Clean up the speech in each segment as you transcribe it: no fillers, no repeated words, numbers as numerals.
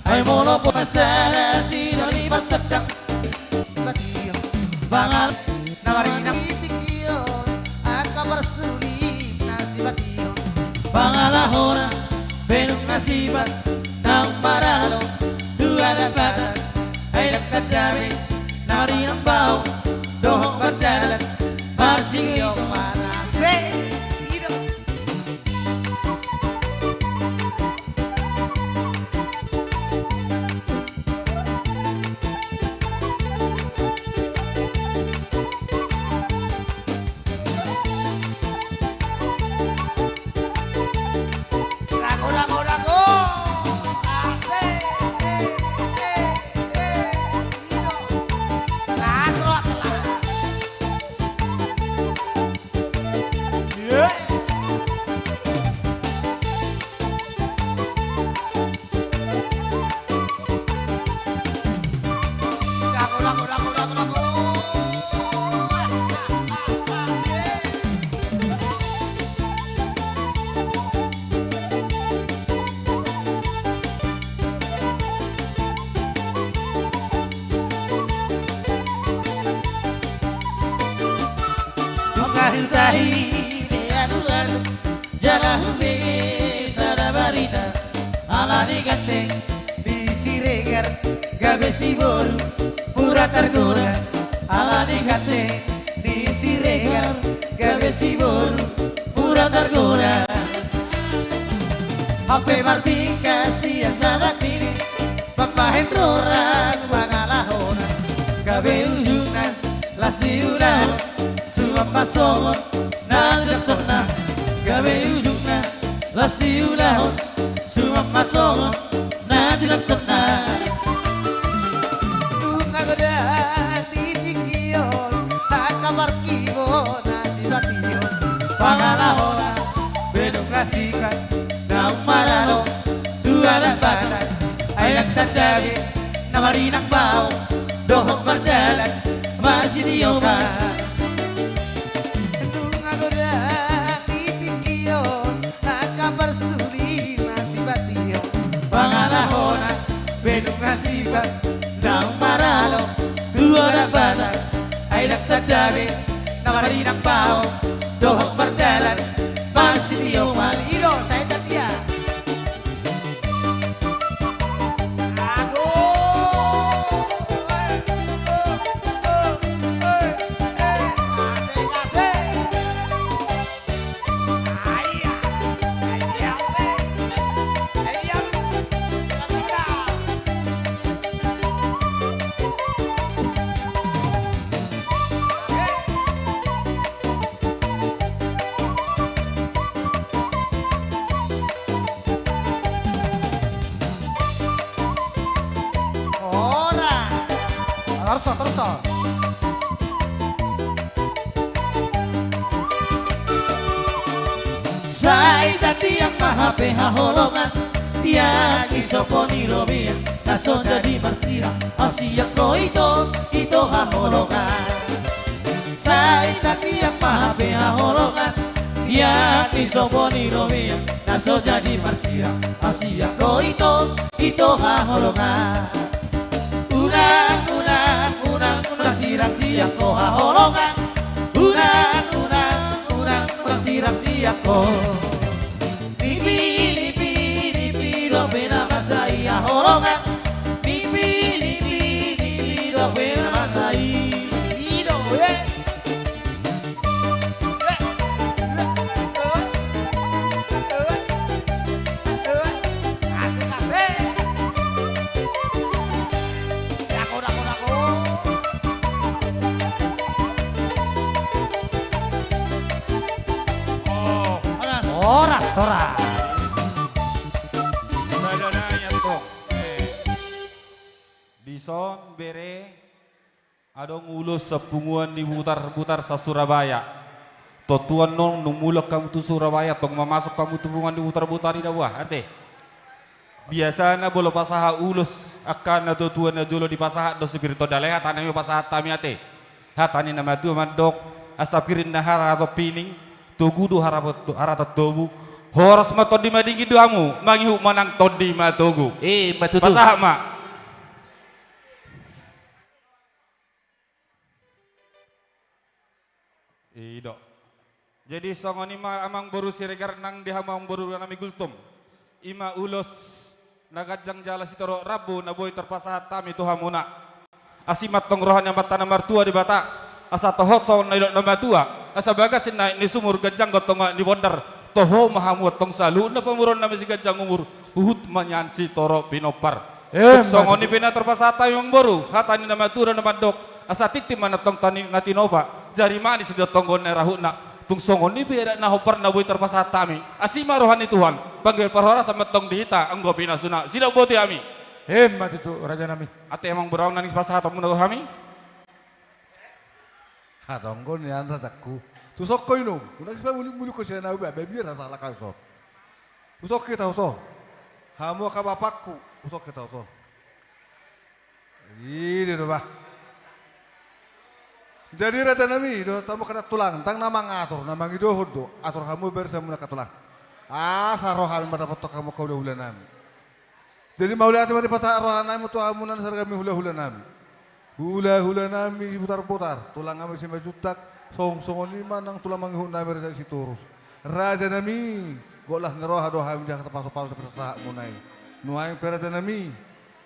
Ay molo puasa sino libat tedang Batio bangal Namarina Itikio Aka bersuli Nasi batio pangalahona benung nasibat nang maralo dua dapat ay nagkadami narinang bau dohong berdalan masih Yo manase Ido Rago rago rago Ase Ido Nasro telah Rago rago rago rago rago Tukahi beaduan jalah be sadabarita ala digante Bisiregar gabe si boru pura tergoda ala digante Bisiregar gabe si boru pura tergoda Hape marbika sia sadak diri Papa hendroran wangalahona gabe ujuna las diulah Sumam pasongon nadam tona gabe ujuna las diulah Sumam pasongon nadam tona Bunga goda Titikion Akabar kibo Nasi batio Pangalahona benung rasikan nang maralo dua dapat ay nagtagsabi na marinang bau dohong berdalan masih diyoba Bunga goda Titikion Akabar suli Nasi batio Pangalahona benung rasikan nang maralo dua dapat ay nagtagsabi na marinang bau dohong berdalan masih diyoba Ido saya Tatia Ago Asik asik Ayah Ayah Ayah Ora terus Sai tadi yang maha pehaholongan Tiang isoponi robian Nason jadi marsira Asia ko ito haholongan Sai tadi yang maha pehaholongan Tiang isoponi robian Nason jadi marsira Asia ko ito haholongan Unang sirang siang ko haholongan Unang sirang siang ko Nipi lo pena masai haholongan Nipi lo pena masai Ido Asik asik Rago Ora Badananya tong. Bison bere adong ulus sepunguan di putar-putar sa Surabaya. Totuan nong numulak kamu tu Surabaya tong memasuk kamu tu punguan di putar-putar di bawah ate. Biasa na bolo pasaha ulus akan na totuan na jolo di pasaha do spirito dale hatana mi pasaha tami ate. Hatani nama tu mandok asapirin na hara atau pining tugudu haratot dobu Horas ma todi madingi duamu, mangihu manang todi matogu. Matutu. Pasah mak. Ido. Jadi songon ima amang boru siregar nang dihamang boru nami gultum. Ima ulos nagajang jala sitoro rabu na boy terpasahat tami tuhamuna. Asimat tong rohan yang batana martua di bata. Asa tohot songon na idok na matua. Asa bagasin na ni sumur gajang gotonga di bondar. Toho mahamut tong salu na pamuron na si gajang umur. Uhut manyan si toro pinopar. Songon ni pina terpasahat tami mang boru. Hatani na matura na madok. Asa titim mana tong tani natinoba. Jari mani sudah tonggon na rahuna. Tung songon ni beda na hopar na boy terpasahat tami. Asima rohani Tuhan. Panggil parhora sama tong dihita. Anggo pinasuna. Sida boti ami. Hemat itu raja nami. Ate emang berang nangis pasahat tamu na kami. Haronggo ni anda takku. Tusok ko inom. Kuna kita muli ko siya na ubi. Baby rasa lakay usok. Usok kita usok. Hamu ka bapakku. Usok kita usok. Ini do ba. Jadi rata nami do tamu kena tulang. Tang nama ngatur. Nama ngidohod do. Atur hamu bersama na katulang. Saroh kami mendapat kamu kau dah nami. Jadi maulah ati mari patah rohan nami tu amunan sargami hula-hula nami. Hula-hula nami putar-putar, tulang kami simba jutak, song-songon lima nang tulang manghun nami rasa si turus. Raja nami, golah ngeroha doha kami dah terpasok-pasok persaha munai. Nuai perada nami,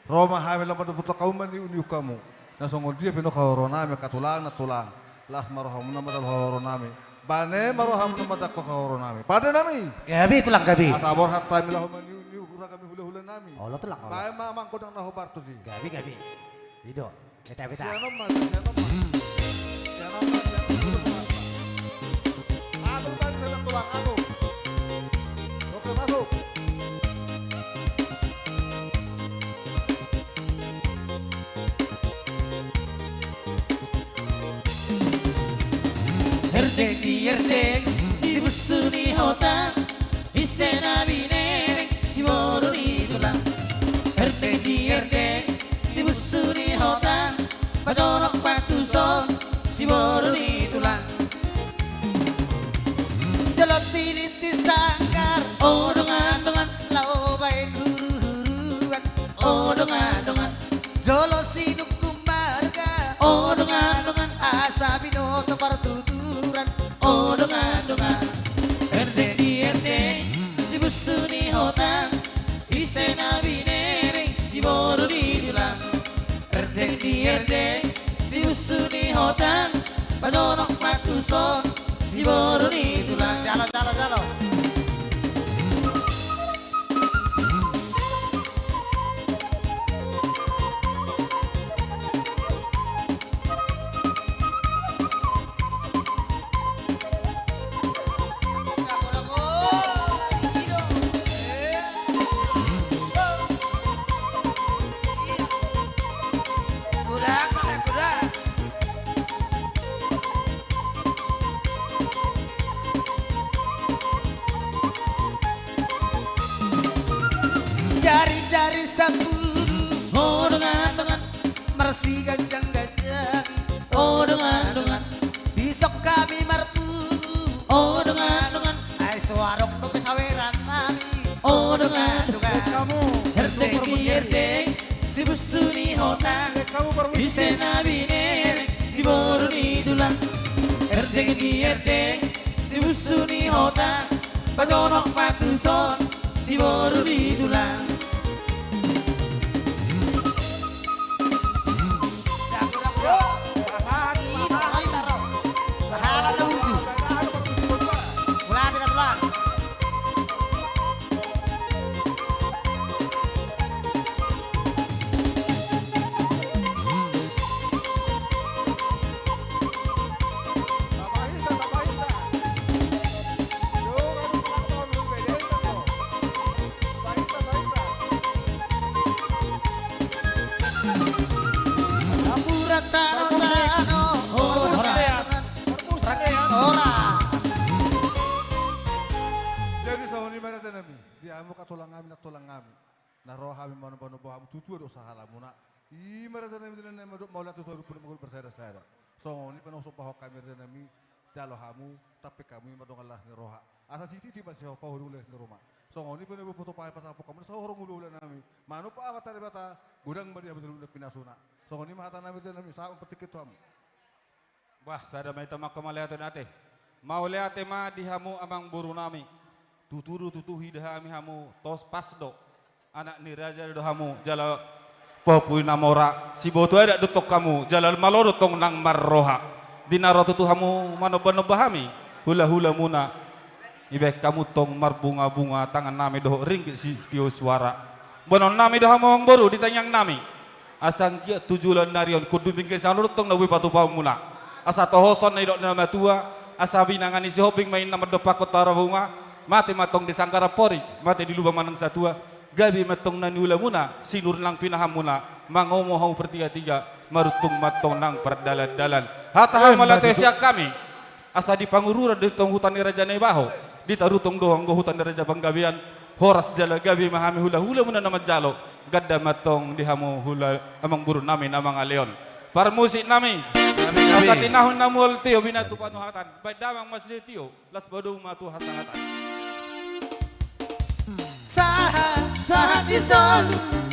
Roma hamil lampat putak kauman ni uniuk kamu. Nasongon dia pino kahoro nami katulang na tulang. Lah maroham nama dal kahoro nami. Bane maroham nama dak kahoro nami. Pada nami. Gabi tulang gabi. Asabor hatta milah mani kami hula-hula nami. Allah tulang. Bae mamang kodang nahobar tu di. Gabi gabi. Ido. Beta. Siapa mas? Anu kan saya tulang anu. Oke masuk. Herdek si busuni hota. Isena binerek si boru ni tulang. Herdek si busuni hota. Pajonok patuson si boru ni tulang. Jalot tinis disangkar. Dongan lau baik huru-huruan. Dongan jolo sinuk kumbarga. Dongan asa binoto partuturan. Dongan Herde si busuni hotang. Isena binereng si boru ni tulang. Herde si busuni hotang. Pajonok patuson si boru ni tulang. Jalo. Jari-jari samburu. Dongan Marsi ganjang gajah. Dongan Bisok kami marpu. Dongan Ay suarok no pesaweran kami. Dongan Herde si busuni hotang. Isena binerek si boru ni tulang. Herde si busuni hotang. Pajonok patuson si boru ni tulang. Jadi sahuni mana nami? Dia amu katulang kami. Na roh kami mau boham tutu do sahala muna. I mana nami dilan nama do maulah tutu pun mengul bersara-sara. Sahuni penuh supah kami nami. jalo hamu tapi kami madongalah ni roha. Asa siti ti masih apa hulu ni rumah. So ngoni pun ibu foto pakai pas apa kamu so horong hulu nami. Manu pa apa tadi bata gudang bari betul betul pinasuna. So ngoni mah nami dan nami sa petik itu hamu. Wah, sada may tamak kamaliatan ate. Mauliate ma dihamu amang buru nami. Tuturu tutuhi dahami hamu tos pasdo. Anak ni raja do hamu jala popui namora. Si boto ada dutok kamu jalal maloro tong nang marroha. Dinaro tutu hamu manoba bahami. Hula-hula muna. Ibe kamu tong marbunga-bunga tangan nami doh ringgit si tio suara. Bonon nami doh hamu ang boru ditanyang nami. Asang kia tujulan narion kudu bingkai sanur tong nawi patu pamuna. Asa tohoson na idok nama tua. Asa binangan isi hoping main nama dopa kota bunga. Mati matong di sangkara pori. Mati di lubang manang satua. Gabi matong naniula muna. Sinur lang pinaham muna. Mangomo hau pertiga-tiga. Marutung matong nang perdalan-dalan. Hata malate siak kami. Asa di pangurura di tong hutan Raja Nebaho. Di tarutong doang go hutan Raja Banggabian. Horas jala gabi mahami hula-hula muna nama jalo. Gadda matong dihamu hula amang burun nami namang aleon. Para musik nami. Asa tinahon na mul tiyo binatu panuhatan. Baik damang masjid tiyo. Las bodong matu hasahatan. Sahat isol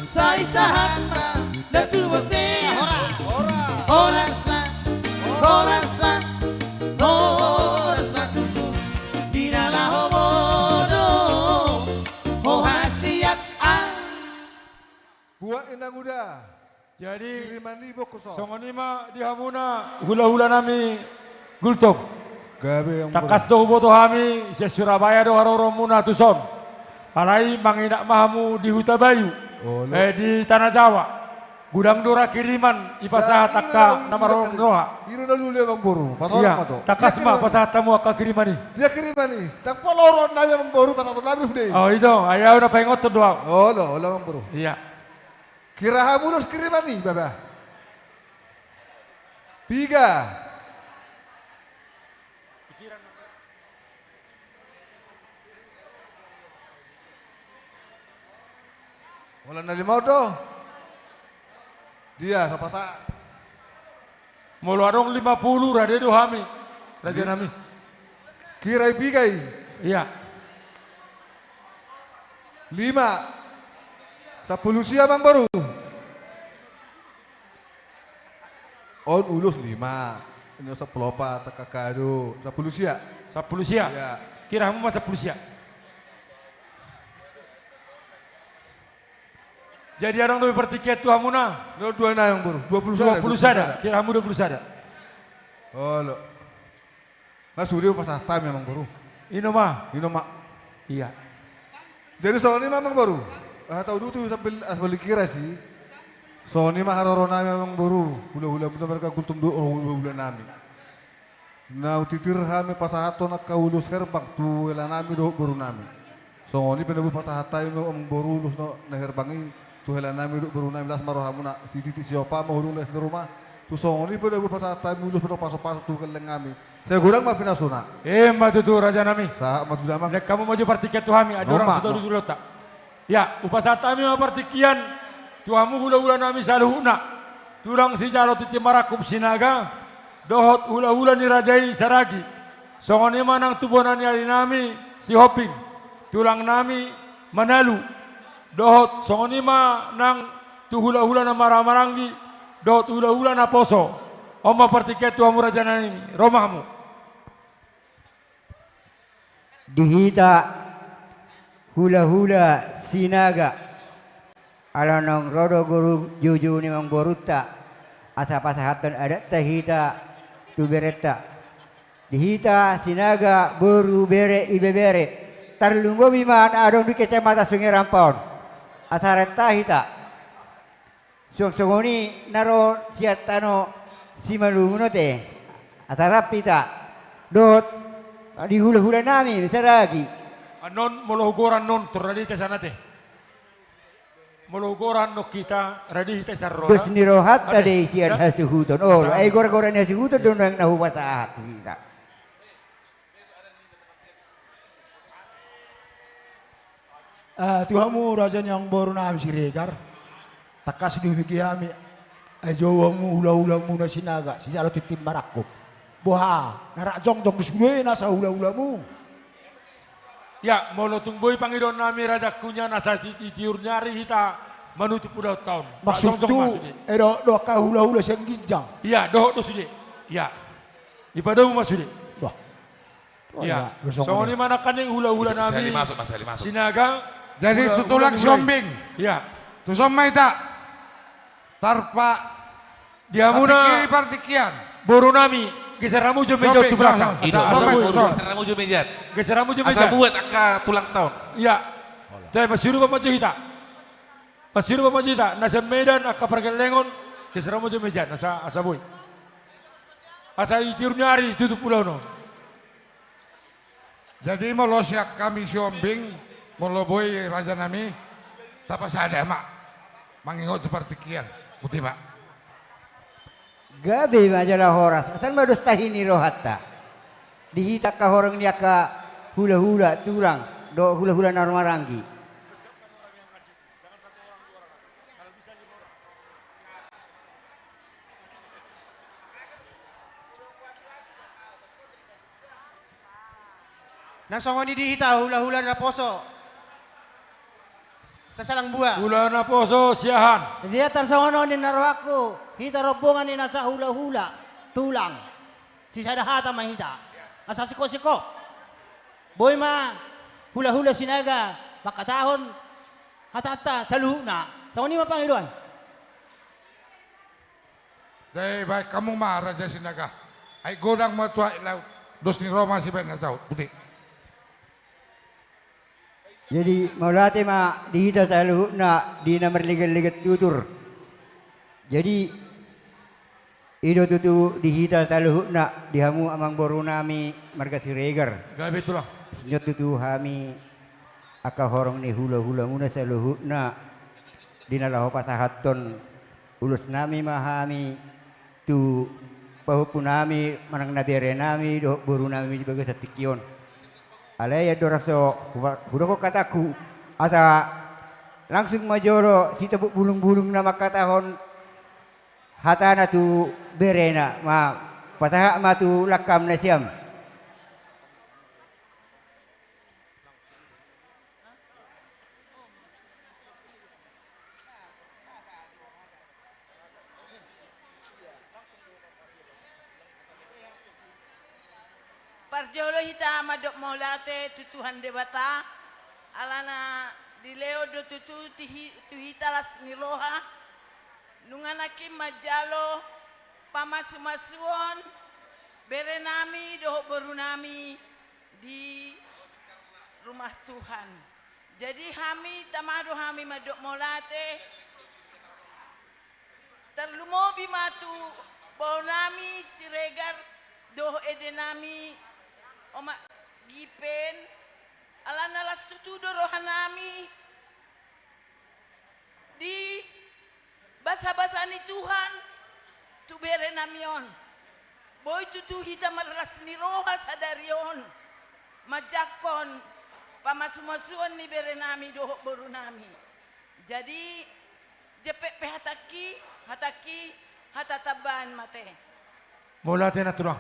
sa isahan ma natubote oras matutu dinala homodo ho hasiat Buat inang uda. Jadi Kiriman ibu kusok. songonima dihamuna hula-hula nami gultong. Gabe yang Takas do boto hami se Surabaya do haroro muna tuson. Alai manginak mahamu di Huta Bayu. Di Tanah Jawa. Gudang dora kiriman ipasaha takka nama roha. Iru na lule bang boru. Pasoran Iya, pa to. takas ma pasaha tamu akka kirimani. Dia kiriman ni. Tak poloron na bang boru pasato nabi udah. Oh itu, ayaw na pengot to doa. Oh lo bang boru. Iya. Kira hamulus kiriman ni baba. Tiga. Wala na limau do. Dia sapasa. Mulu adong 50 rade do hami. Raja nami. Kirai bigai. Iya. 5. 10 siya bang baru. On ulus 5. Ini 10 pa kakado. 10 siya. 10 sia. Ya. Kira kamu masa 10 sia. Jadi orang lebih pertiket tu hamuna. No 2 na yang baru. 20 sada. Kira kamu 20 sada. Oh lo. Mas Suryo pas time memang baru. Ino mah. Ini mak. Iya. Jadi soalnya memang baru. Tahu dulu tuh sambil kira sih. Soalnya mah harorona memang baru. Hula-hula benar mereka kultum do hula-hula nami. Nah titir kami pasahato nak kaulus herbang tu ela nami do baru nami. Soalnya benar pasahatai no baru lus no herbangi. Tu hela nami do baru nami las marohamuna titi siapa mau hulu di rumah. Tu soalnya benar pasahatai mulus benar paso-paso tu keleng nami. Saya kurang mah pinasuna. Matu tu raja nami. Sah matu damang. Lek kamu maju partiket tu hami. Ada orang sudah dulu tak. Ya, upasata kami partikian. Tuamu hula-hula nami saluhuna. Tulang si jalo titi marakup sinaga. Dohot hula-hula ni rajai saragi. Songoni manang tubonan yali nami si hoping. Tulang nami manalu. Dohot songoni manang tu hula-hula na maramarangi. Dohot hula-hula na poso. Oma partiket tuamu raja nami. Romahmu. Dihita hula-hula sinaga. Alanong rodo guru juju ni mang boruta asa pasahatan ada tahita tu bereta dihita sinaga boru bere ibe bere tarlunggo biman adong di kecamatan Sungai Rampon asareta hita song-songoni naro siatano simalunguno te asarapita dot di hula-hula nami misaragi anon mologoran non turadi kesana teh mologoran no kita radi kita sarrola bus nirohat tadi sian hasuhuton oh ay gora-gora ni hasuhuton doon ang nahubatahat kita Tuhamu raja yang baru nami si Regar takas di kami ay jawang mo hula-hula muna sinaga si jalo titim marakop Boha, ngarak jong-jong disudui nasa hula-hulamu. Ya, molo tungboy Panginoon nami raja kunya nasa titiur nyari hita menutup udah tahun. Maksud tu, do ka hula-hula siyang gijang. Iya, doh sude. Iya. Ipadamu masude. Wah. Iya. So ni mana kan yang hula-hula Mas nami. Heli masuk, Mas Heli masuk. Sinaga. Jadi hula- tutulang hula- siombing. Iya. Tu somai tak? Tarpa Dia muna kiri partikian. boru nami geser ramu je meja Sobek, tu belakang. sobek. Ido, Asa asa Sampai buat, kosong. asa ramu jumejat. geser ramu je Asa meja. buat aka tulang tahun. Iya. Jadi masiru pa maju hita. Masiru pa maju hita. Nasa Medan aka pergelengon geser ramu je meja. Nasa asa boy. Asa itir nyari tutup pulau no. Jadi molo siak kami siombing, molo boy raja nami, tapas ada mak. Mangingot seperti kian, putih pak. Gabi majalah horas. Asal madus tahini rohatta. Dihita ka horang niya ka hula-hula tulang. Do hula-hula narmaranggi. Nang songoni dihita hula-hula na poso. Sa salang buwa. Hula na poso siahan. Dia tersongono ni naruh aku. Hita robongan ni nasa hula-hula. Tulang. Si sadahata mahita. Asa siko-siko. Boy ma. Hula-hula sinaga. Makatahon. Hatata sa luhuna. Sa ni Panginoon. Dahil baik kamu mah raja sinaga. Ay godang mo tuwa ilaw. Dos ni Roma si Ben Nazaut, putih. Jadi maulati ma dihita sa luhuna di na merligat-ligat tutur. Jadi ido tutu dihita sa luhuna dihamu amang boru nami marga Siregar. Gabi tulang. Nyot tutu hami aka horong ni hula-hula muna sa luhuna dinalaho pasahaton ulus nami mahami tu pahupu nami manang nabere nami do boru nami baga sa tikyon. Alaya doraso hudo ko kataku asa langsung majoro si tebuk bulung-bulung na makatahon hatana tu berena ma patah ma tu lakam na siyam. Parjolo hita madok maulate tutuhan debata alana dileo do tutu tuhita las niloha nunganaki majalo pamasumasuon berenami doho berunami di rumah Tuhan. Jadi kami tamado kami madok maulate terlumobi matu baunami Siregar doho edenami Oma gipen alana las tutudo rohanami di basa-basa ni Tuhan tu bere namion boy tutu hita marlas ni roha sadarion majakon pamasumasuan ni bere nami doho boru nami jadi jepek hataki hatataban mate Maulate na tulang.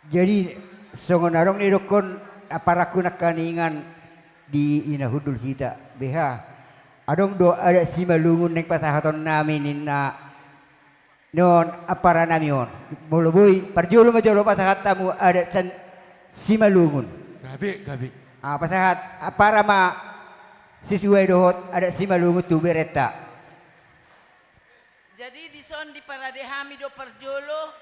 Jadi songonarong ni rukun aparaku nak kaningan di inahudul kita beha adong do ada si malungun neng pasahaton namin na non apara namion muluboy parjulo majolo pasahat tamu ada san si malungun Gabi. pasahat apara ma sisuai dohot ada si malungun tu bereta. Jadi di son di paradehami do parjolo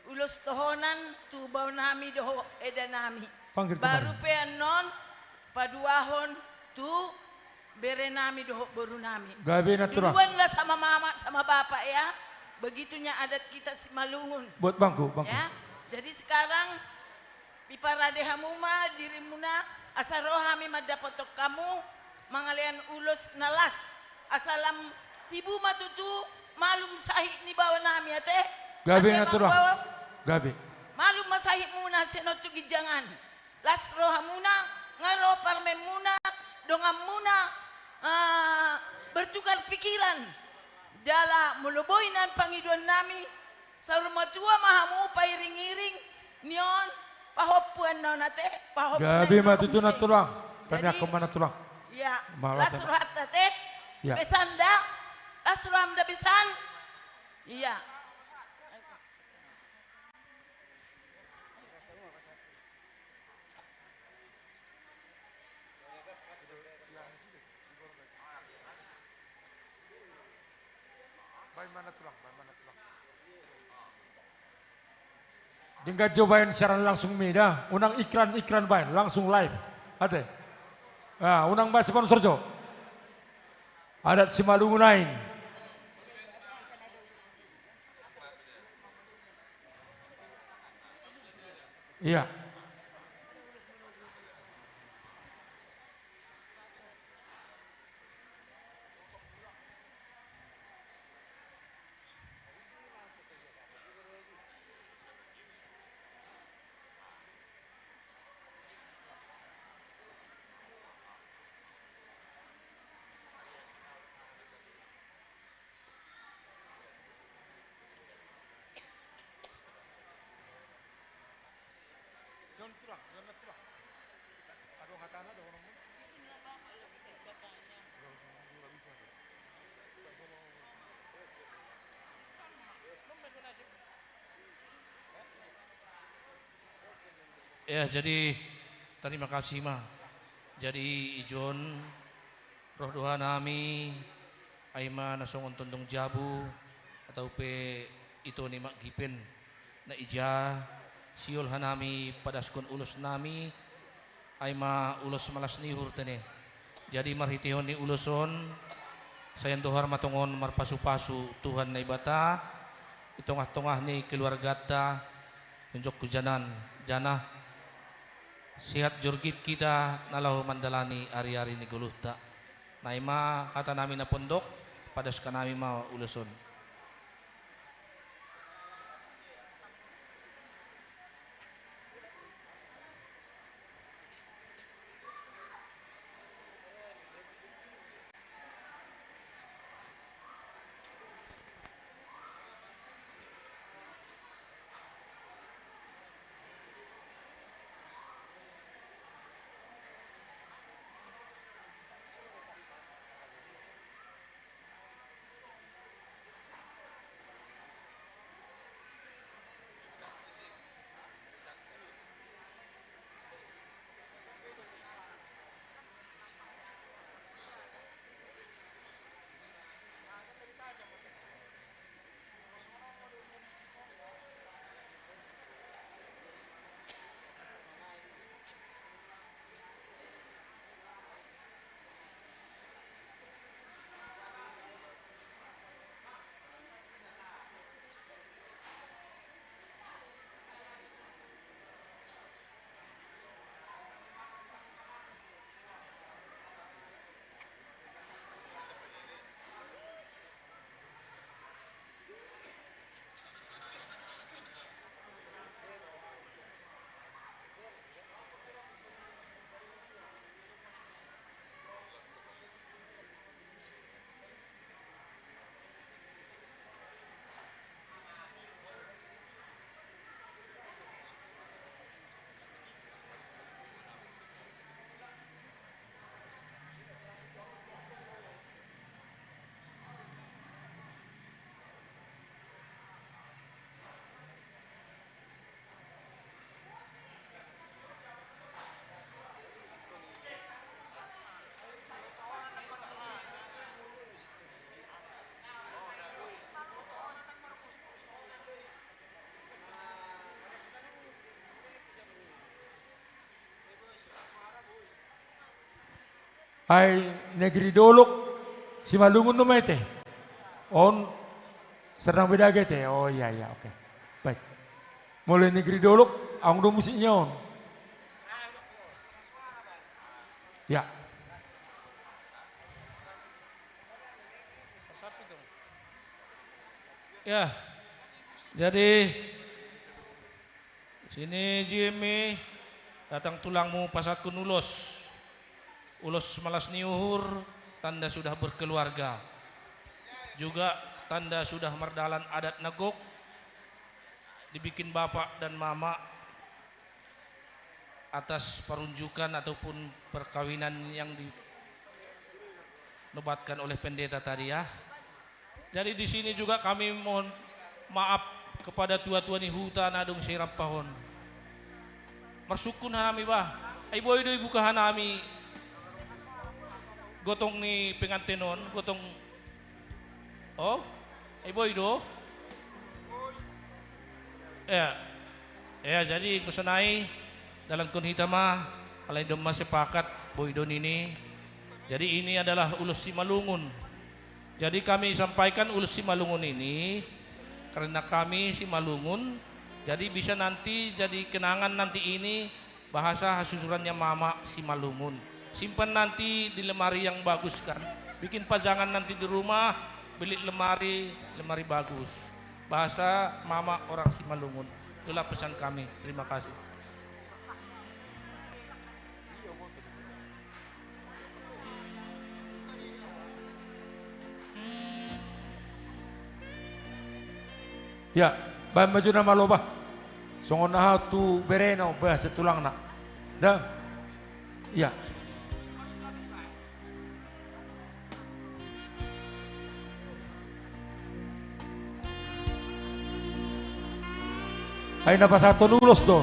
ulos tohonan tu bau nami doho edanami. Panggil Baru kemarin. peanon paduahon tu berenami doho boru nami. Gabi na tulang. Duluan lah sama mama sama bapak ya. Begitunya adat kita si Malungun. Buat bangku. Ya. Jadi sekarang piparadehamu ma dirimuna asarohami madapotok kamu mangalian ulos nalas asalam tibu matutu malum sahih ni bawa nami ate. Gabi Ate na mang tulang. bawa, Gabi. malum masahih muna senotu gijangan. Las roha muna ngaro parme muna dongam muna bertukar pikiran dalam meluboinan pangiduan nami sa rumah tua mahamu pairing-iring nion pahopuan nonate pahopuan Gabi matutuna tulang. Tani ako mana tulang. ya Malah lasruhat tate Ya. besanda lasruham da besan iya Dingga cobain siaran langsung media, unang iklan bain langsung live. Ate. Unang ba sponsor jo. Adat Simalungunain. Iya. Ya, jadi terima kasih mah. Jadi ijon roh doa nami aima nasong tundong jabu atau pe itu ni mak gipen na ija siul hanami padaskun ulus nami aima ulus malas nihur tene. Jadi marhitihon ni uluson sayan dohar matongon marpasu-pasu Tuhan na ibata itongah-tongah ni keluarga ta tunjuk kujanan janah sihat jurgit kita nalahu mandalani ari-ari ni guluhta naima kata nami na pondok padas kanami ma uluson. Ay negeri dolok Simalungun no mete. On Sernang beda gitu. Oh iya iya oke. Baik. Mulai negeri dolok ang do musiknya on. Ya. Ya. Jadi sini Jimmy datang tulangmu pasatku nulos. Ulos malas niuhur tanda sudah berkeluarga. Juga tanda sudah merdalan adat negok, dibikin bapak dan mama atas perunjukan ataupun perkawinan yang dinobatkan oleh pendeta tadi ya. Jadi di sini juga kami mohon maaf kepada tua-tua ni hutan adung sirap pahon. Marsukun hanami bah. Ay boy do ibu hanami. Gotong ni pengantinon, gotong. Oh, ay boy do. Jadi kusanay dalam kun hitama alay dom masepakat boy don ini. Jadi ini adalah ulus Simalungun. Jadi kami sampaikan ulus Simalungun ini karena kami Simalungun, jadi bisa nanti jadi kenangan nanti ini bahasa hasusurannya mama Simalungun. Simpan nanti di lemari yang bagus kan. Bikin pajangan nanti di rumah, beli lemari bagus. Bahasa mama orang Simalungun. Itulah pesan kami. Terima kasih. Ya, bahan baju nama lo bah. Songon nah tu bereno bah setulang nak. Dah. Ya. Ay na pa sa tonulos do.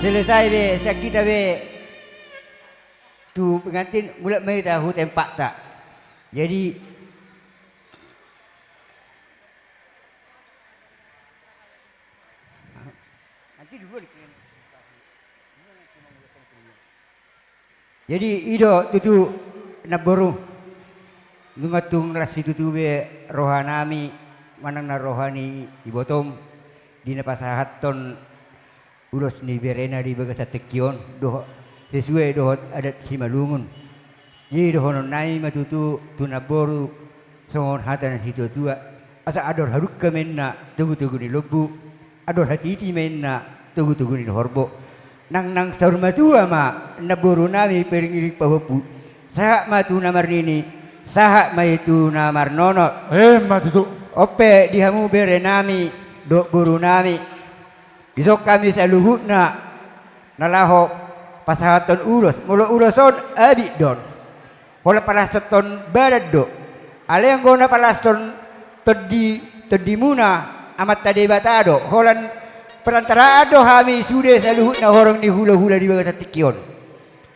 Selesai be, sakit be. Tu pengantin mula mai tahu tempat tak. Jadi nanti dulu jadi ido tutu naboru nungatung rasi tutu be rohanami manang na rohani ibotom di napasahaton ulos ni berena di bagasa tekion doh sesuai doh adat Simalungun. Jadi doh nai matutu tunaboru songon hatan situ tua asa ador haruk kemenna tugu ni lobu ador hatiti menna tugu ni horbo nang saur matua ma naboru nami peringirik pahopu saha matu namar nini saha maitu namar nonot matutu ope dihamu berenami dok guru nami. Isok kami saluhutna nalaho pasahaton ulos mulo uloson abidon hola palasaton badado ale yang gona palaston tedi muna amat tadi batado holan perantara ado kami sudah saluhut na horong ni hula-hula di bawah tikion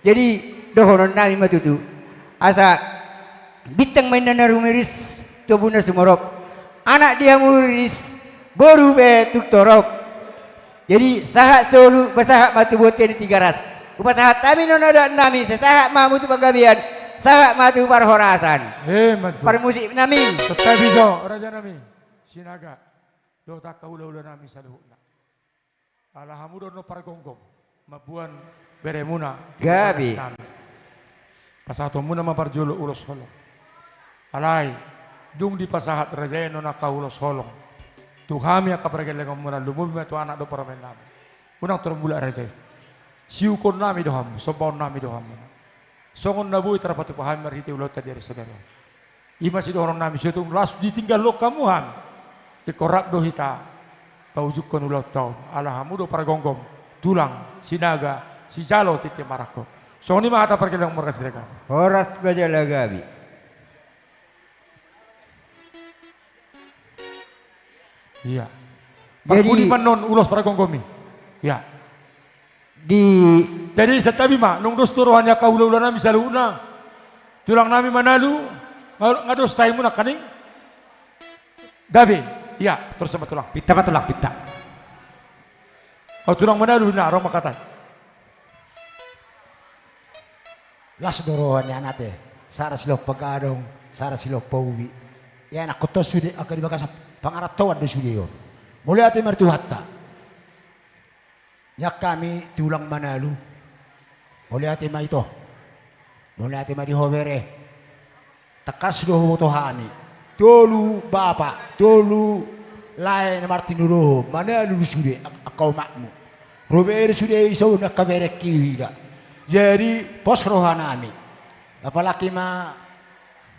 jadi dohonon nami matutu asa bitang main na rumiris tobuna sumarop anak dia muris boru be tuktorop jadi sahat solu basahat matu boten 300 upasahat kami nonada nami sahat mamu tu panggabian sahat matu parhorasan matu parmusik nami tetapi so raja nami sinaga do tak kahula-hula nami saluhuna alhamdulillah no pargonggong mabuan beremuna gabi pasato muna maparjulo ulos holong alay dung di pasahat raja no nakaulos holong tu kami akapergelengan muna lumumi tu anak do paramen nami unang terbula raja siukon nami doham sobon nami doham songon nabu terpatu paham marhiti ulot dari saudara ima si dorong nami siutung las ditinggal lo kamuhan dikorap do hita paujukkan ulot tahun alhamdulillah paragonggom tulang sinaga si jalo titi marako songon ima kata pergelengan mereka sedeka horas bajala gabi iya jadi manon ulos paragonggomi ya jadi setabi mak nung dos turuhannya kaula-ula nami saluna tulang nami manalu ngados taimu nak kaning dabe iya terus sama tulang Pita tulang pita. oh tulang manalu na arong makatan Las dorohannya nate. Sara silok pagadong, sara silok pauwi. Ya nak kotos sudah akan dibakas pangaratuan di studio. Mulai ati mertuhatta. Ya kami tulang manalu. Mulai ati ma ito. Mulai ati ma di hovere. Takas doho tohani. Tolu bapak, tolu lain Martin doho. Manalu sudah akau makmu. Robert sudah iso nak kaberek kiwida. Jadi pos rohanami. Apalagi ma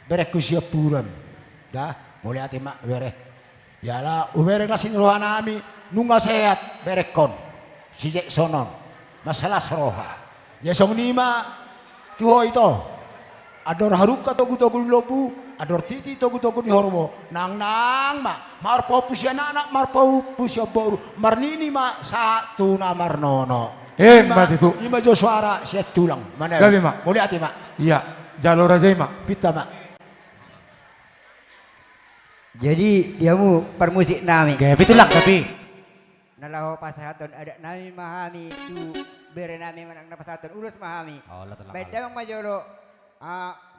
berek siap puran. Dah mulai ati ma berek. Yala ubere klasin rohanami nunga sehat berekon. Sijek sonon. Masalah seroha. Ya song nima tuho itu. Ador haruka togu-togu lobu, ador titi togu-togu ni hormo. Nang ma marpo pusia anak marpo pusia boru. Marnini ma satu na marnono. Mbak itu. Ima jo suara siat tulang. Mana? Gabi mak. Mulai ati mak. Iya, jalur aja mak. Pita mak. jadi diamu permusik nami Gabi tulang gabi. nalaho pasahaton ada nami mahami tu bere nami manang pasahaton ulus mahami bedang majolo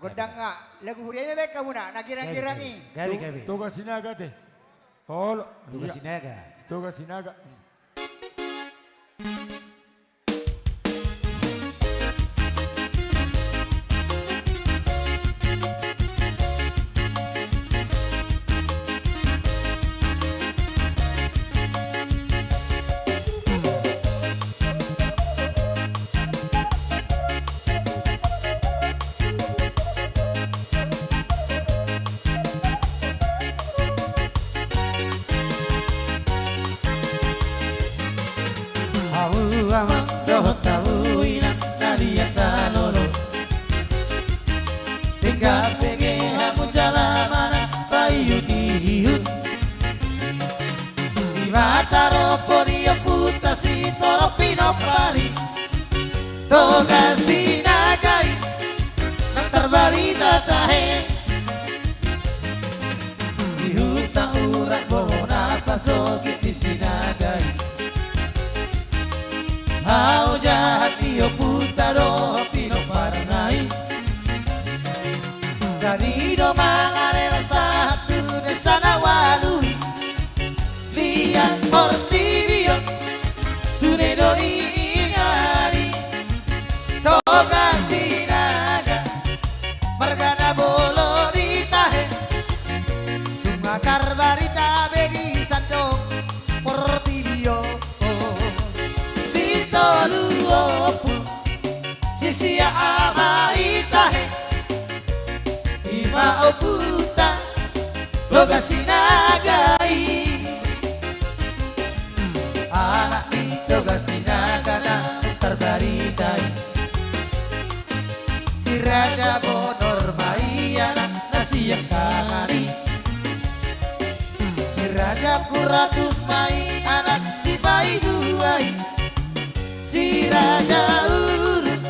godang nga lagu hurianya baik kamu nak nakirang-kirangi Gabi. Tugas sinaga teh. Oh, Tugas sinaga. Tugas sinaga. Anak itu gasinaga na aku ratus mai anak si bayi duai si raja urut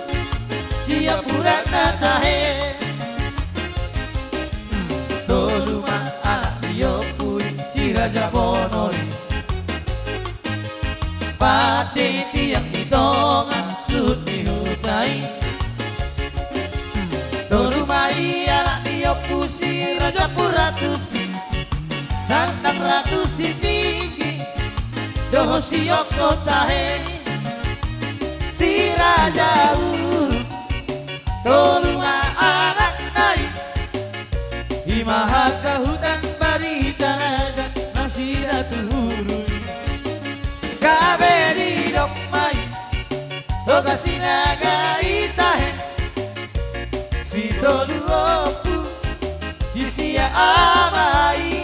siap purana tahe doluma anak diopui si raja bonoi pade tiang didongan sud dihutai doluma anak diopu si raja puratusi Sandang ratu si tinggi Doho si yoko tahe Si raja urut Tolunga anak naik Imahaka hutan barita raja Nasi ratu hurui Kaberi dok mai Toga sinaga itahe Si tolu opu Si sia amai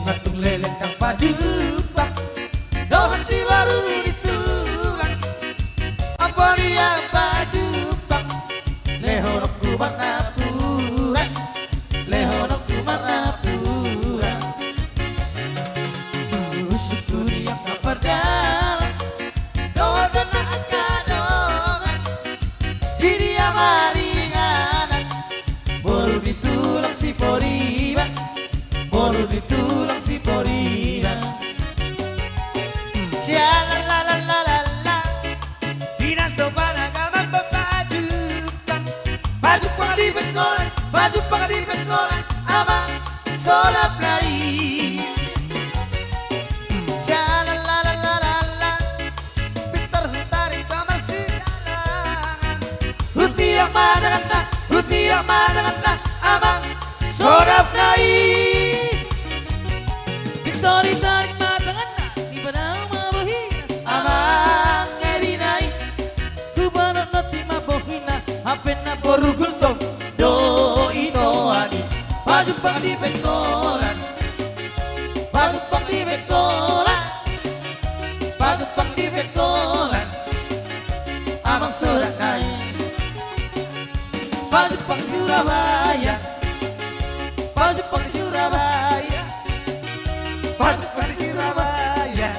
Ngatung leleng kang pajupak Dohan si baru ditulang Apa dia pajupak Lehonok ku manapura Lehonok ku manapura Syukuri yang kapardalan Dohan dan nakadongan Di dia maringanan Baru ditulang si poriban Baru ditulang si porina Sialalalala Tidak sopan agama berpajukan Baju pang di bekolan Baju pang di bekolan Amang solap lain Sialalalala Pintar hutarin pamar sialangan Huti yang madaganda Huti yang madaganda Amang solap lain Victory tarik matangan na di panahon mabuhina Amang erinay Kubanot na ti mabuhina Hapen na porugul tong Do ito ani Pagupang di bekolan Pagupang di bekolan Pagupang di bekolan Amang sorak nai Pagupang Surabaya Pagupang Surabaya Pagupang Surabaya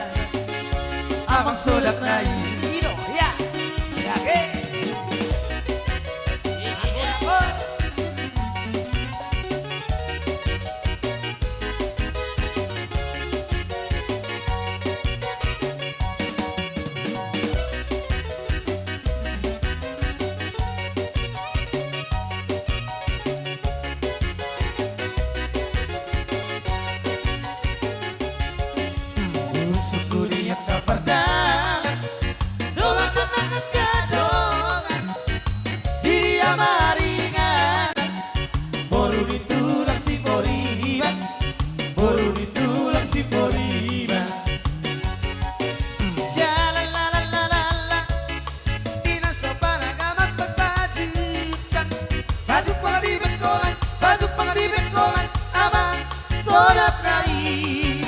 Abang sodak nai Ino ya Yage Syukuri yang kapardalan Doang nanangan kadongan Diri amaringan Baru ditulang si poriban Baru ditulang si poriban Sialalalala Ina sopan agama berpajukan Baju pang di bekolan Baju pang di bekolan Amang sodap naik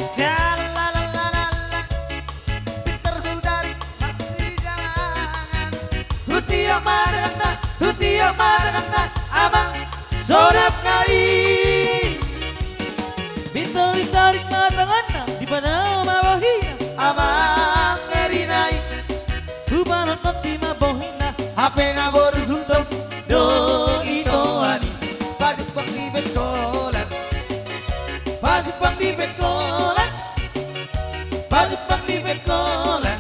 Sialalalala Pintar hudari masih jalangan Huti yang madaganda Amang sodap naik Pintar tarik matangana Di panahon mabuhina Amang erinay Kubanot na ti mabuhina Hape na boru gultong Do ito ani Pagupang di bekolan Pagupang di bekolan Pagupang di bekolan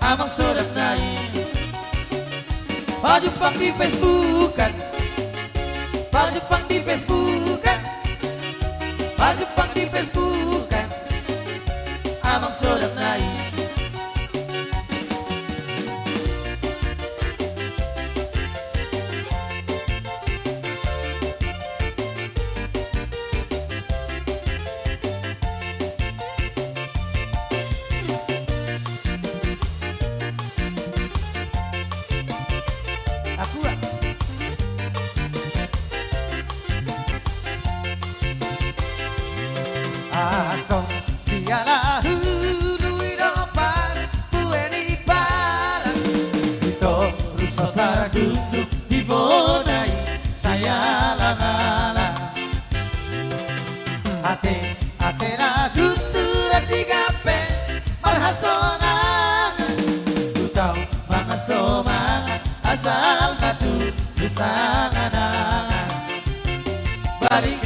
Amang sodak naik Pagupang di Facebookan Pagupang di Facebookan Pagupang di Facebookan ate na gutura tigape marhasona Tutau mga somangan asal batu lusanganangan Balik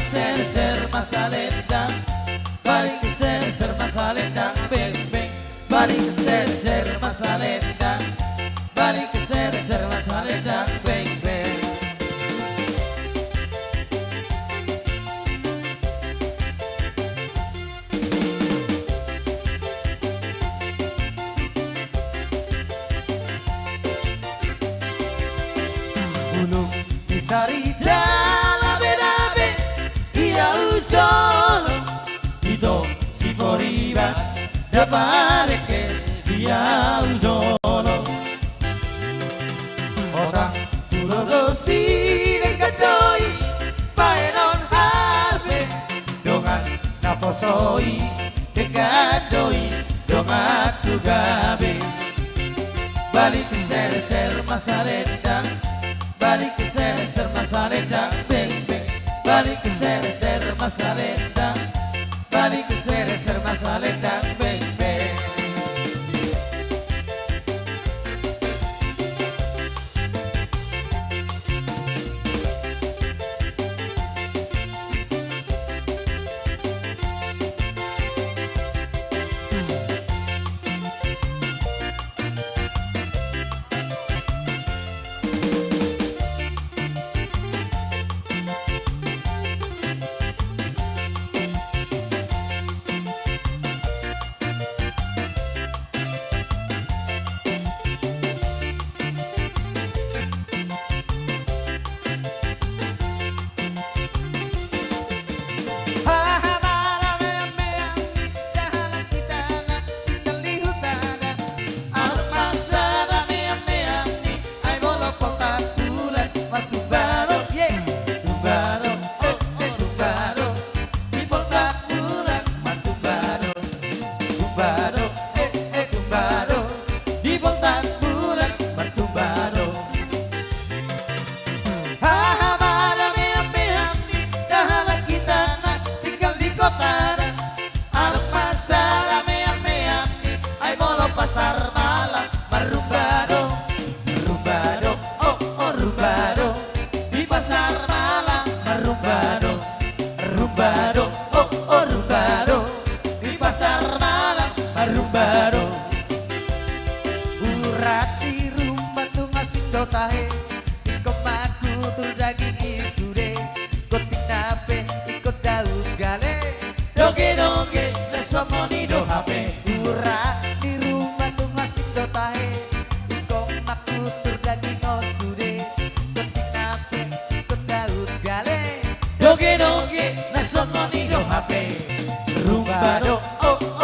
ser masalendang Balik ser masalendang beng beng Balik ser masalendang Balik ser masalendang beng beng Ulung disari labe-labe Ia ujolo Ito si poriba Dapareke Ia ujolo Orang tulogo sireng kadoi Paenon harpe Dongan naposoi Dekadoi Dongak tugabe Balik ser masalendang Balik ser masalendang beng beng Balik ser masalendang Balik ser masalendang beng beng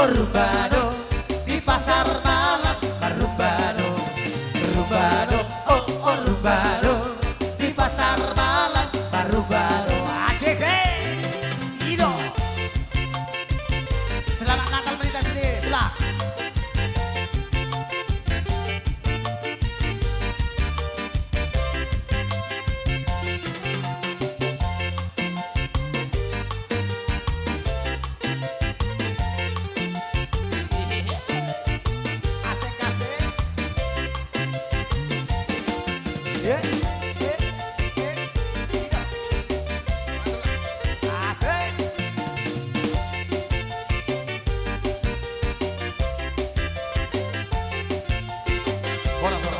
Rubado di pasar malam Rubado Rubado Rubado di pasar malam Rubado AJG Ido Selamat Natal Melita sini Selamat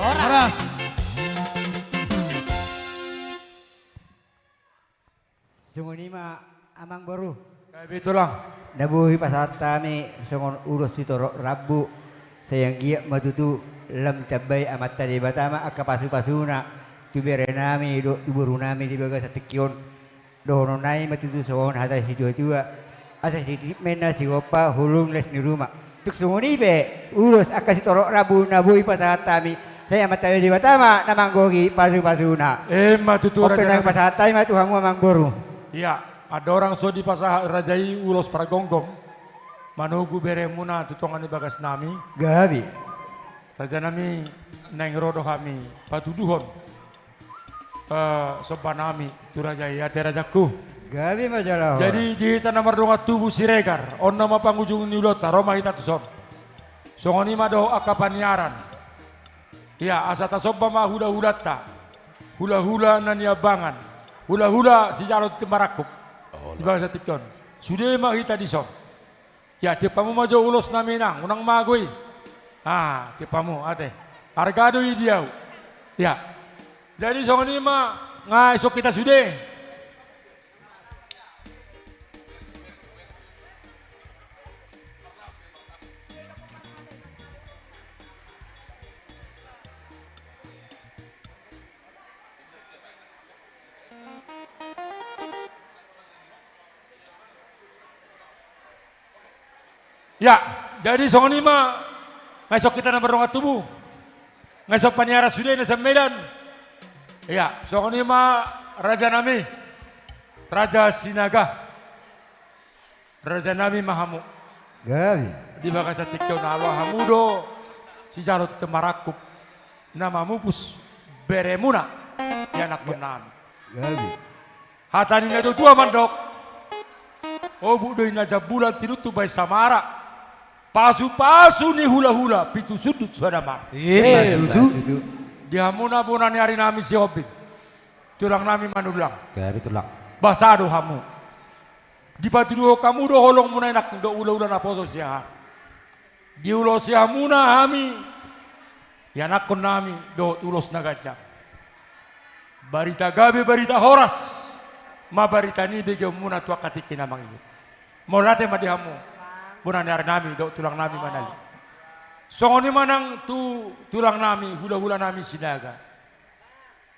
Horas. Sungun ima amang baru. Itulah. Nabuhi pasatami sungun urus itu rabu. Sayang giyak matutu lam cabai amat tadi batama akapasu pasuna. Tubere nami do iburu nami di bagas tekion. Dono nai matutu sungun hata si tua. Asa si mena si opa hulung les di rumah. Tuk sungun ibe urus akasi torok rabu nabuhi pasatami. Saya matay di batama namang gogi pasu-pasuna. Matutu Oke nang pasatay matuhamu amang boru. Iya, ada orang so di pasah rajai ulos para gonggong. Manugu bere muna tutongan di bagas nami. Gabi. Raja nami neng rodo kami patuduhon. Sopan nami tu rajai ate rajaku. Gabi majalah. Jadi di hita nomor 2 tubuh Siregar. On nama pangjung ni ulota Roma hita tuson. Songoni mado akapaniaran. Ya asa tasoba ma hula-hula ta. Hula-hula naniabangan. Hula-hula si Jarot Timarakup. Di bangsa tikon. Sudah mah hita di son. Ya tipamu majo ulos na minang. Unang magoy. Tipamu ate. Argado idiau. Ya. Jadi songoni mah esok kita sudah. Ya, jadi songoni mah ngesok kita nomor 2 tubuh. Ngesok paniara sudah nasa Medan. Ya, songoni mah Raja Nami. Raja Sinaga. Raja Nami Mahamu. Gabi. Di bagasa tikyo na Allah hamudo. Si Jarot Temarakup. Nama mupus Beremuna. Di anak Nami. Gabi. Hatani na tua mandok. Obu doy na bulan tinutu bay Samara. Pasu-pasu ni hula-hula, pitu sudut suadama. Tutu. Dia muna ni hari nami si Obin. Tulang nami manulang. Gabi tulang. Basado hamu. Di patu doho kamu do holong muna enak do ula-ula na poso siya. Di ulo siya muna hami. Yanak kon nami do ulos nagaca. Barita gabi barita horas. Ma barita ni bege muna tua katiki namang ini. Molate madihamu. Bunan hari nami, do tulang nami manali. Songoni manang tulang nami, hula-hula nami Sinaga.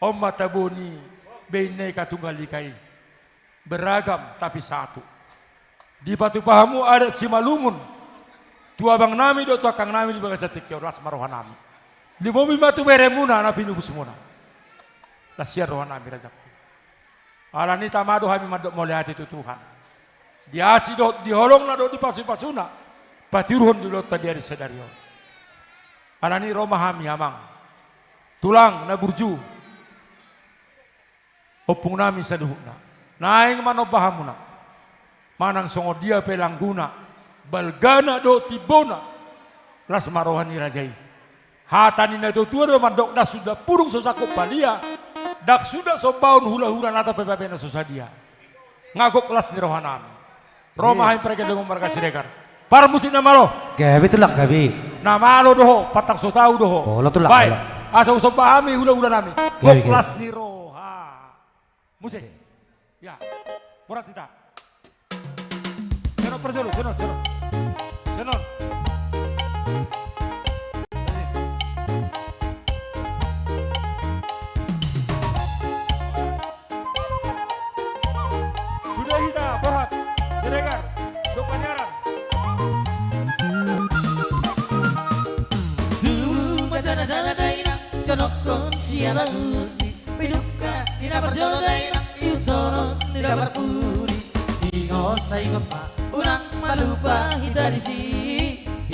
Om mataboni, Bhinneka Tunggal Ika. Beragam tapi satu. Di patu pahamu ada Simalungun. Tua bang nami, do tua kang nami di bagasa tikyo, ras marohan nami. Di mobil matu beremuna, na pinubus muna. Lasiar rohan nami rajakku. Alani tamado kami madok melihat itu Tuhan. Dia sidot diholong na do di pasu-pasuna. Patiruhon dulu tadi dari sedario. Anani Roma hami amang. Tulang na burju. Opung nami saduhuna. Naing manobahamuna. Manang songo dia pelangguna. Balgana do tibona. Las marohani rajai. Hatani na do tua do mandok na sudah purung sosakop palia. Dak sudah sobaun hula-hula nata pepapena sosadia. Ngagok kelas ni rohanami. Roma hain pergi dengan mereka Siregar. Para musim nama lo. Gabi tulang gabi. Nama lo doho, patang so tahu doho. Oh lo tulang. Baik. Asa usah pahami hula-hula nami. Gabi, Kelas ni roha. Musik. Ya. Berat tidak. Senor perjuru, senor. Sudah kita berat. Siregar, do panyaran. Dulu madana daina, janokon siara uni. Piduka dina perjolo daina, iutoron dina perpuri. Ingo saygopa, unang malupa hita di si.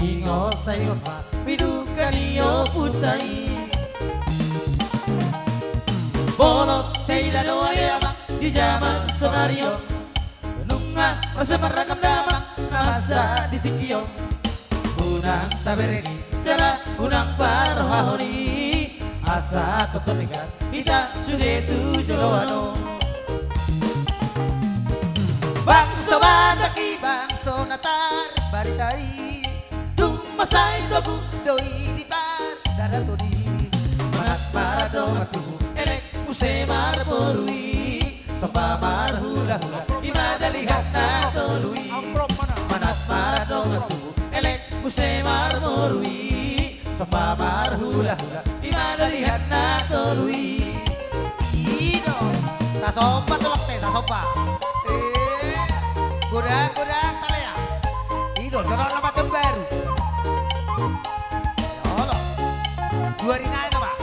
Ingo saygopa, piduka niyo putai. Bolot tidak ada di zaman sonario. Masa merekam damang, masa ditikiyong. Unang taberegi, jala unang parohahoni. Asa totonikan, kita sudah tujuloano. Bangso badaki, bangso natar, baritari. Tumasay dogu, doi dipar, daratoni. Manat paradong aku, elek musemar porui. Sambamar hula-hula, imadalihan na tolui. Manat paradong atu, elek musemar morui. Sambamar hula-hula, imadalihan na tolui. Ino, tasompa tulak teh, tasompa. Gudang talaya. Ino, jodoh nama baru. Jodoh, 2 ringan nama.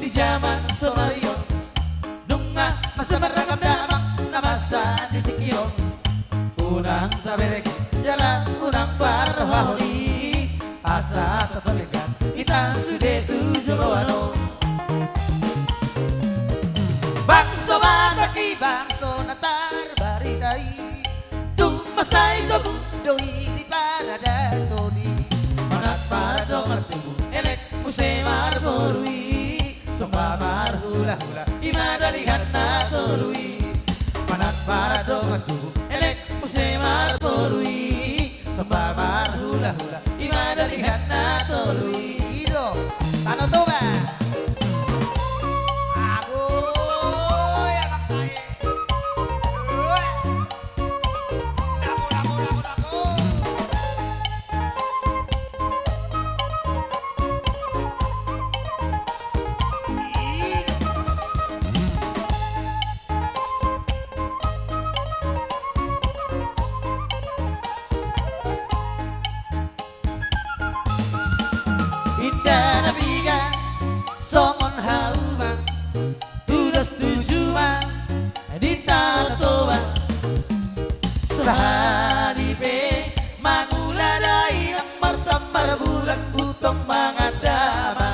Di zaman Somario masa merekam damang na masa ditikiyong unang taberek jalan unang parwahoni asa tatoligan itan sude tujuloano bangso mataki bangso natar baritai tumasay dogu doi di parada toni manat pado martubu elek musemar borui sombamar hula hula imadalihan na tolui manat parado martubu elek musemar borui sombamar hula hula imadalihan na tolui do tano toba Indah nabiga songon hauma tudas tujuma di tanah toba sahadipe magula dai nang martamar bulan butong mangadama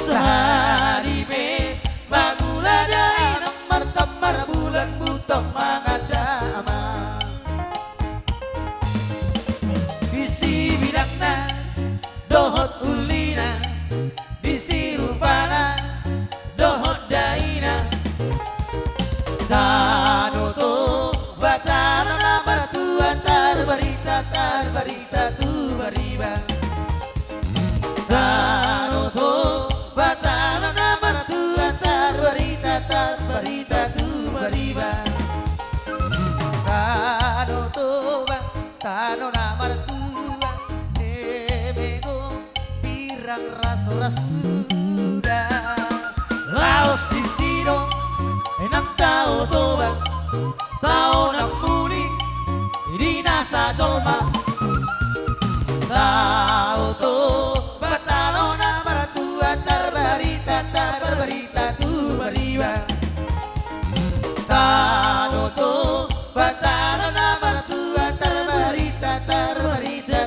sahadipe magula dai nang martamar bulan butong mangadama bisi bidangna dohot ulina disirupana dohot daina tanoto batana na baratua tar barita tu bariba tanoto batana na baratua tar barita tu bariba tanoto batano na baratua pirang raso-rasuda laos di sino enang tao toba tao nang muli di nasa jolma tao to batalo na baratua tarbarita tu bariba tao to batalo na baratua tarbarita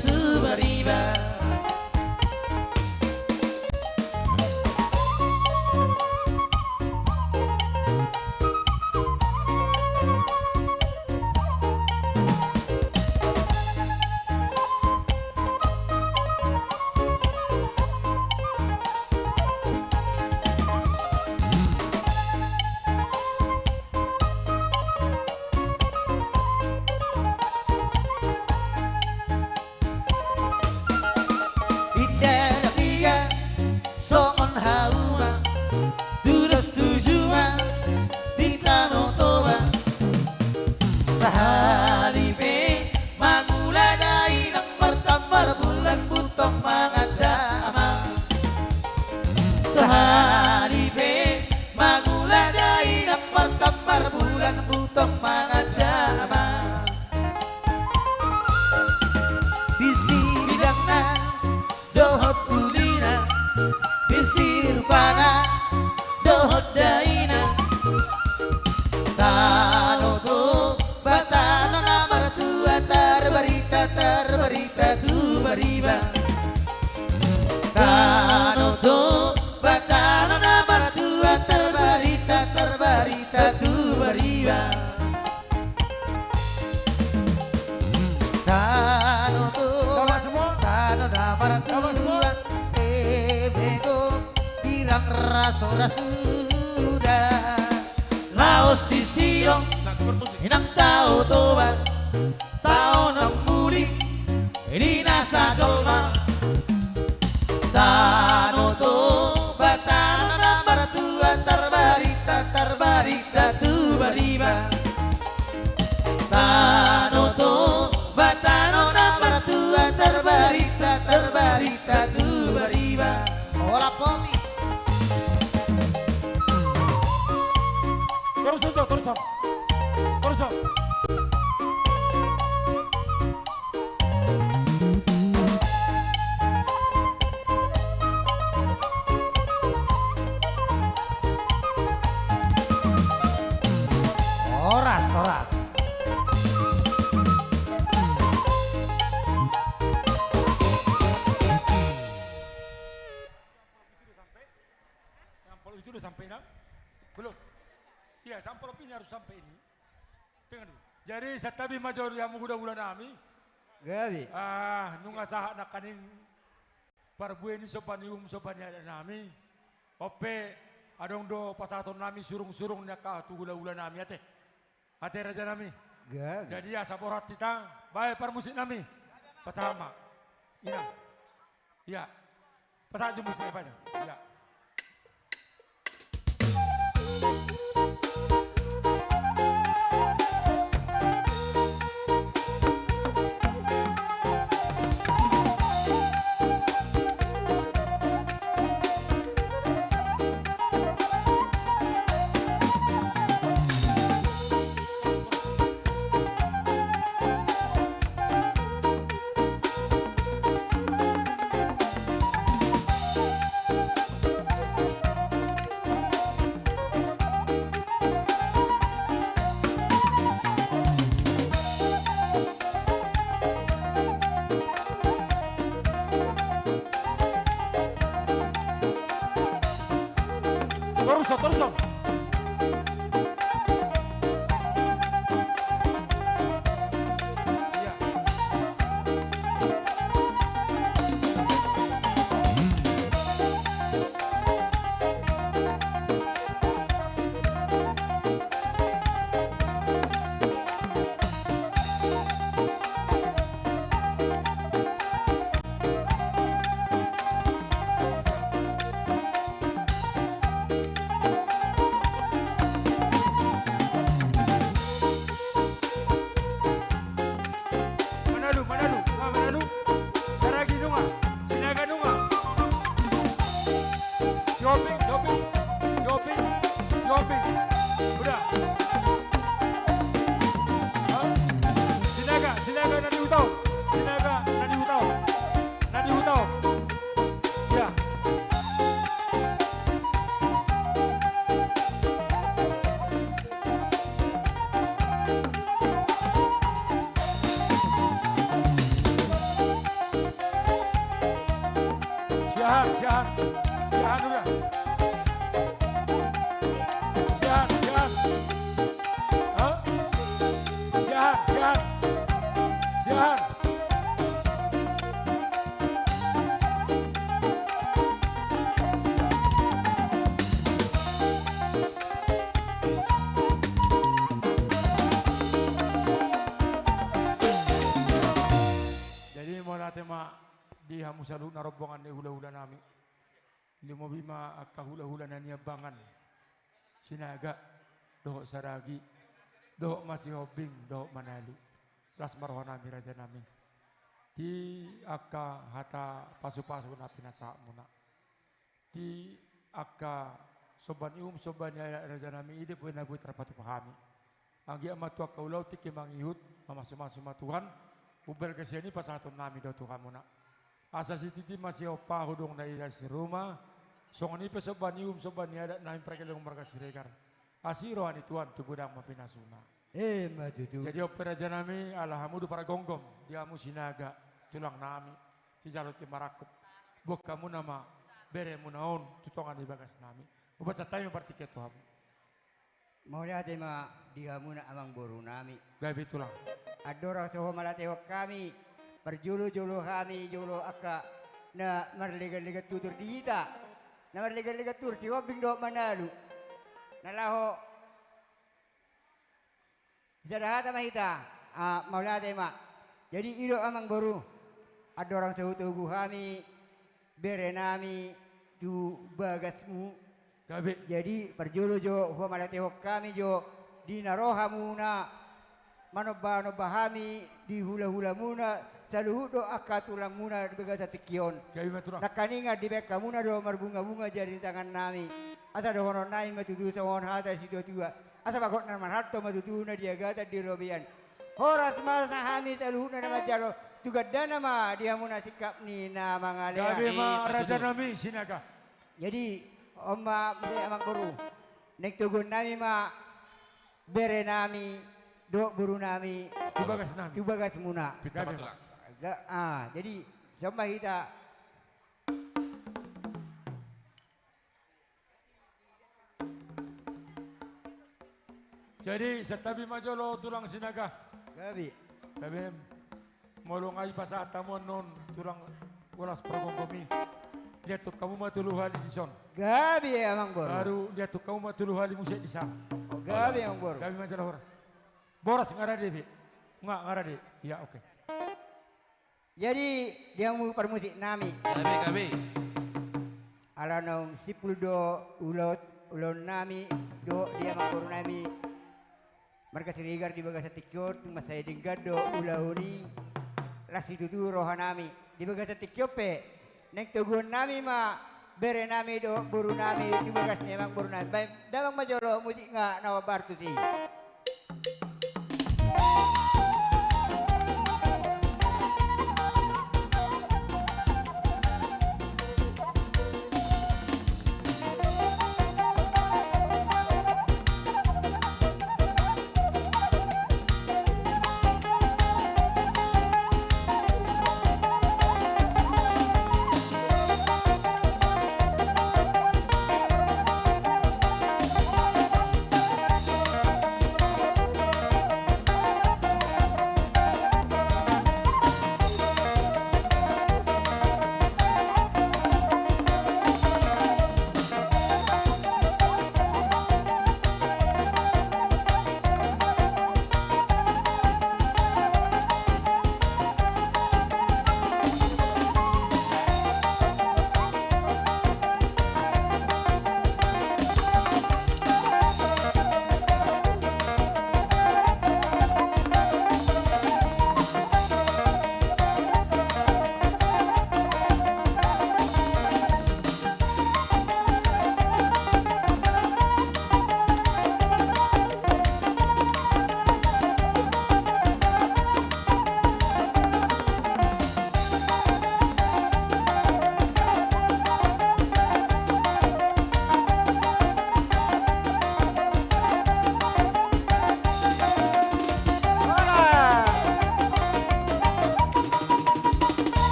tu bariba Raso-rasuda laos di siong inang tao toba tao nang muli di nasa jolma tano to batano na baratua tarbarita tu bariba tano to batano na baratua tarbarita tu bariba ola poti Terus. Oras, oras. Sampel itu udah sampai nak? Belum? Iya, sampel ini harus sampai ini. Dengar dulu. Jadi satabi major yang muda-muda nami. Gabi. Nunga sahak nak kaning parbueni sopanium sopanya nami. Ope adong do pasaton nami surung-surung nyaka tu gula-gula nami ate. Ate raja nami. Gabi. Jadi ya saborat kita. Baik parmusik nami. Pasama. Ina. Ya. Pasaju musik apa ya. Terus. Di hamusalu narobongan ni hula-hula nami. Limo bima akka hula-hula na niyabangan. Sinaga, doho saragi, doho masihobing, doho manalu. Las marwa nami raja nami. Di akka hata pasu-pasu na pinasa muna. Di akka soban raja nami ide po na buit rapatu pahami. Anggi amatu akka ulaw tiki mangihut, mamasu-masu matuhan. Ubel kasi ni pasaton nami do tuhan muna. Asa si titi masih opa hudong na ila si rumah. Songon ipe sobanium sobaniada na imprekelong marga siregar. Asiro ani tuan tubudang mapinasuna. Majudu. Jadi opera janami alhamudu para gonggom. Diamu sinaga tulang nami. Si jalot ke marakup. Bok kamu nama bere munaon tutongan di bagas nami. Ubat sa tayo partiket tuhamu. Mau lihat ma diamu na amang boru nami. Gabi tulang. Adora toho malatewak kami. Perjulu-julu kami julu akka na marligat-ligat tutur di hita. Na marligat-ligat tutur di hobing do manalu. Nalaho. Sadahata mahita. Maulate ma. Jadi ilo amang boru. Ada orang tuhu-tuhu kami. Bere nami. Tu bagasmu. Gabi. Jadi perjulu jo ho malatewak kami jo. Di naroha muna. Manoba-noba kami. Di hula-hula muna. Saluhudo akatulang muna begaza tikion. Nakaninga di beka muna do marbunga-bunga jadi tangan nami. Asa do hono nai matutu sawon hata sido tua. Asa bakot na marhato matutu na dia gata di robian. Horas masa hami saluhudo na majalo. Tugadana ma dia muna sikap ni na mga lea. Gabi ma raja nami sinaga. Jadi omma mesti amang guru. Nek tugun nami ma bere nami do guru nami Tubagas nami. tubagas muna. Gabi Mak. Jadi coba kita Jadi setabi majolo tulang sinaga. gabi. Kami molong ay pasata mo non tulang walas pergonggomi. Dia tu kamu matuluhali di son. Gabi emang boru. Baru dia tu kamu matuluhali musik di sana. Oh, gabi emang boru. Kami majalah horas. Boras ngarade bi. Enggak ngarade. Ya oke. Jadi dia mau permusik nami. Gabi. Alanong sipuldo ulon nami do dia mangkoro nami. Mereka serigar di bagas tikyot masaya dinggado ulauni lasi tutu rohanami di bagas tikyope nek tugun nami ma bere nami do buru nami di bagas memang buru nami damang majolo musik nga nawa bartu ti.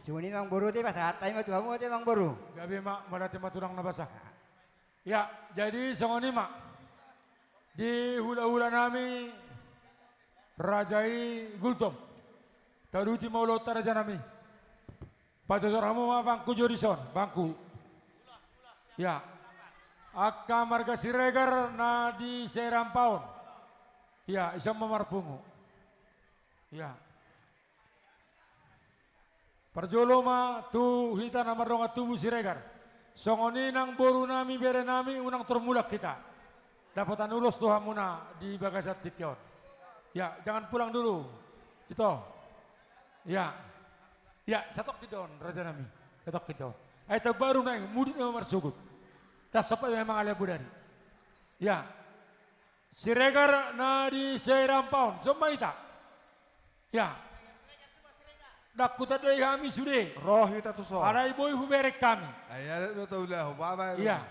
Suni mang buru teh pas hatai mah tuamu teh mang buru. Gabi mak merati maturang nabasa. Ya, jadi songoni mak di hula-hula nami Rajai Gultom. Taruti maulo taraja nami. Pacocor hamu ma bangku jorison, bangku. Ya. Akka marga siregar na di Serampaun. Ya, isang mamarpungu. Ya. Perjoloma tu hita nama ronga tubuh siregar. Songoni nang boru nami bere nami unang termulak kita. Dapatan ulos tuha muna di bagasat tikyon. Ya, jangan pulang dulu. Itu. Ya. Ya, satok tidon raja nami. Satok tidon. Ayo baru naik mudit nama marsugut. Tas sampai memang ala budari. Ya. Siregar na di Serampaun. Semua ita. Ya. Dakuta dai kami sudah. Roh kita tu so. Arai boy huberek kami. Ayat itu tahu lah, bapa. Iya.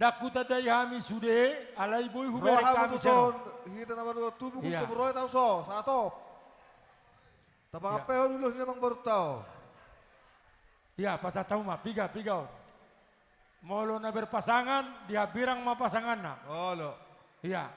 Dakuta dai kami sudah. Alai boy Roh huberek kami kami tu seno. so. Kita nama tu tubuh Iya. kita roh tahu so. Satu. Tapi Iya. apa yang dulu ni memang baru tahu. Iya, pas tahu mah piga. Molo na berpasangan, dia birang mah pasangan na. Oh lo. Iya.